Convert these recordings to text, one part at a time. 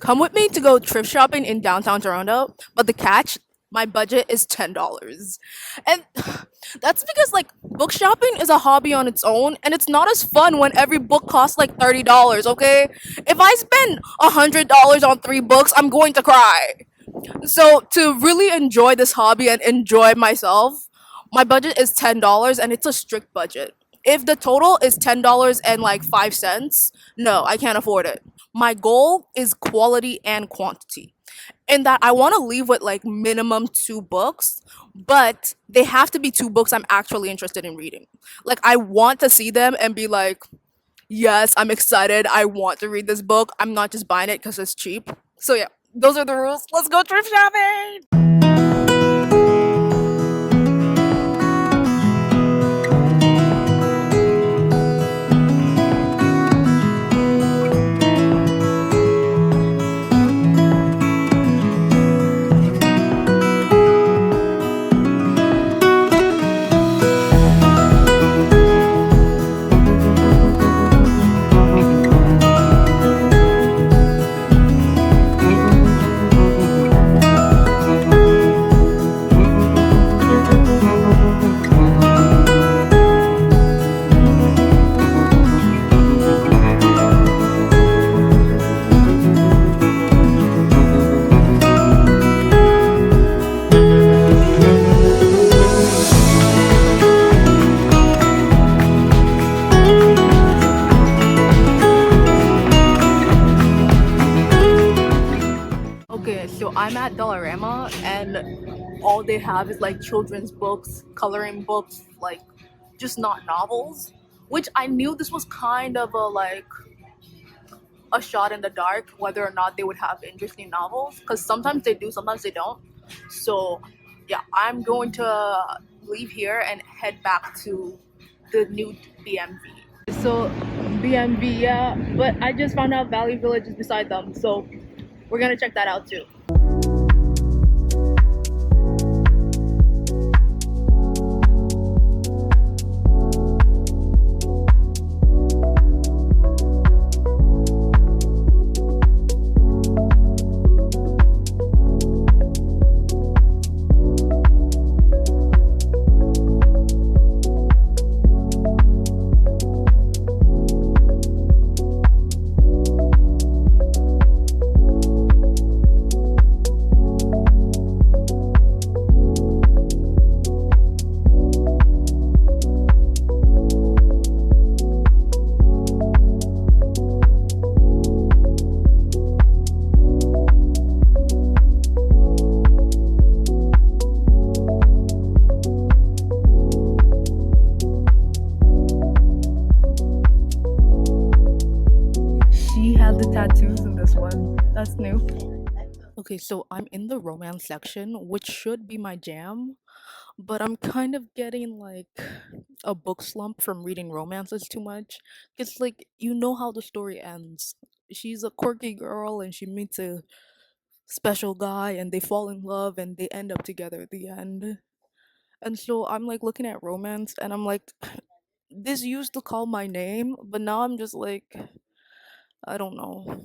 Come with me to go thrift shopping in downtown Toronto, but the catch, my budget is $10. And that's because like book shopping is a hobby on its own and it's not as fun when every book costs like $30, okay? If I spend $100 on 3 books, I'm going to cry. So to really enjoy this hobby and enjoy myself, my budget is $10 and it's a strict budget. If the total is $10 and like 5 cents, no, I can't afford it. My goal is quality and quantity. In that I want to leave with like minimum 2 books, but they have to be 2 books I'm actually interested in reading. Like I want to see them and be like, yes, I'm excited. I want to read this book. I'm not just buying it because it's cheap. So yeah, those are the rules. Let's go thrift shopping. Okay, so I'm at Dollarama and all they have is like children's books, coloring books, like just not novels. Which I knew this was kind of a like a shot in the dark whether or not they would have interesting novels because sometimes they do, sometimes they don't. So yeah, I'm going to leave here and head back to the new BMV. So BMV, yeah, but I just found out Valley Village is beside them, so we're gonna check that out too. She had the tattoos in this one. That's new. Okay, so I'm in the romance section, which should be my jam, but I'm kind of getting like a book slump from reading romances too much. It's like you know how the story ends. She's a quirky girl and she meets a special guy and they fall in love and they end up together at the end. And so I'm like looking at romance and I'm like, this used to call my name, but now I'm just like, I don't know.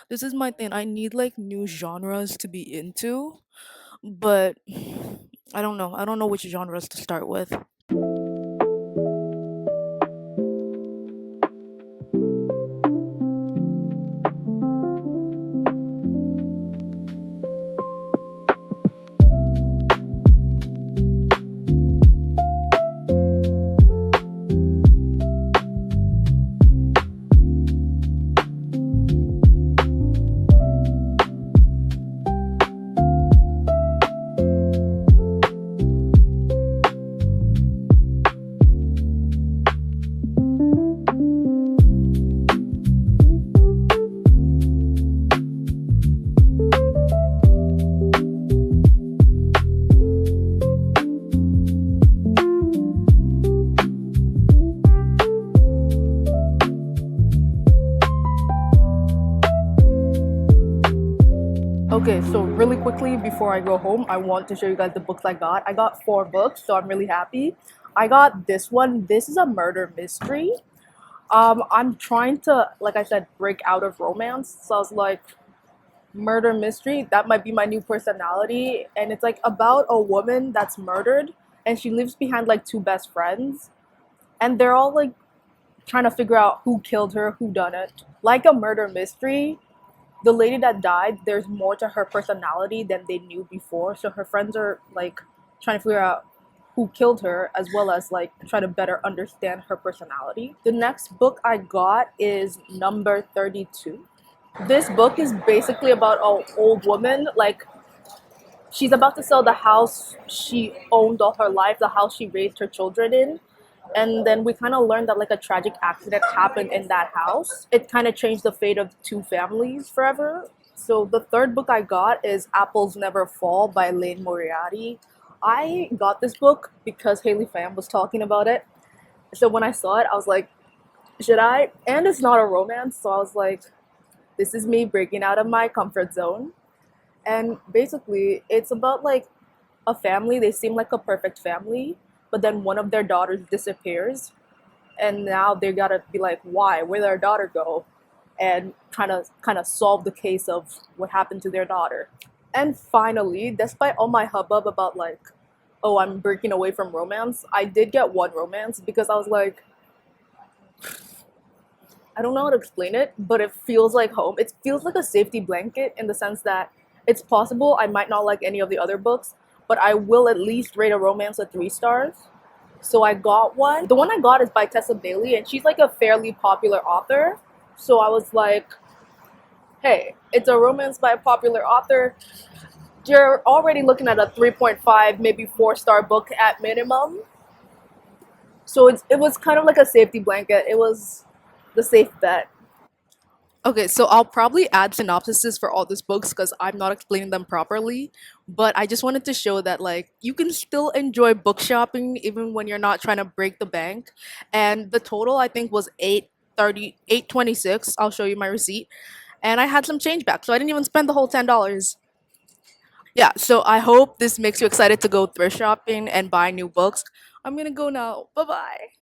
This is my thing. I need like new genres to be into, but I don't know. I don't know which genres to start with. Okay, so really quickly before I go home, I want to show you guys the books I got. I got 4 books, so I'm really happy. I got this one. This is a murder mystery. I'm trying to, like I said, break out of romance. So I was like, murder mystery. That might be my new personality. And it's like about a woman that's murdered and she leaves behind like two best friends. And they're all like trying to figure out who killed her, who done it. Like a murder mystery, the lady that died, there's more to her personality than they knew before. So her friends are like trying to figure out who killed her as well as like try to better understand her personality. The next book I got is number 32. This book is basically about an old woman. Like she's about to sell the house she owned all her life, the house she raised her children in. And then we kind of learned that like a tragic accident happened in that house. It kind of changed the fate of two families forever. So the third book I got is Apples Never Fall by Lane Moriarty. I got this book because Haley Pham was talking about it. So when I saw it, I was like, should I? And it's not a romance, so I was like, this is me breaking out of my comfort zone. And basically, it's about like a family. They seem like a perfect family, but then one of their daughters disappears, and now they gotta be like, why? Where'd their daughter go? And trying to kind of solve the case of what happened to their daughter. And finally, despite all my hubbub about like, oh, I'm breaking away from romance, I did get one romance because I was like, I don't know how to explain it, but it feels like home. It feels like a safety blanket in the sense that it's possible I might not like any of the other books, but I will at least rate a romance a 3 stars. So I got one. The one I got is by Tessa Bailey, and she's like a fairly popular author. So I was like, hey, it's a romance by a popular author. You're already looking at a 3.5, maybe 4 star book at minimum. So it was kind of like a safety blanket. It was the safe bet. Okay, so I'll probably add synopsises for all these books because I'm not explaining them properly. But I just wanted to show that like you can still enjoy book shopping even when you're not trying to break the bank. And the total I think was 826. I'll show you my receipt. And I had some change back, so I didn't even spend the whole $10. Yeah, so I hope this makes you excited to go thrift shopping and buy new books. I'm gonna go now. Bye bye.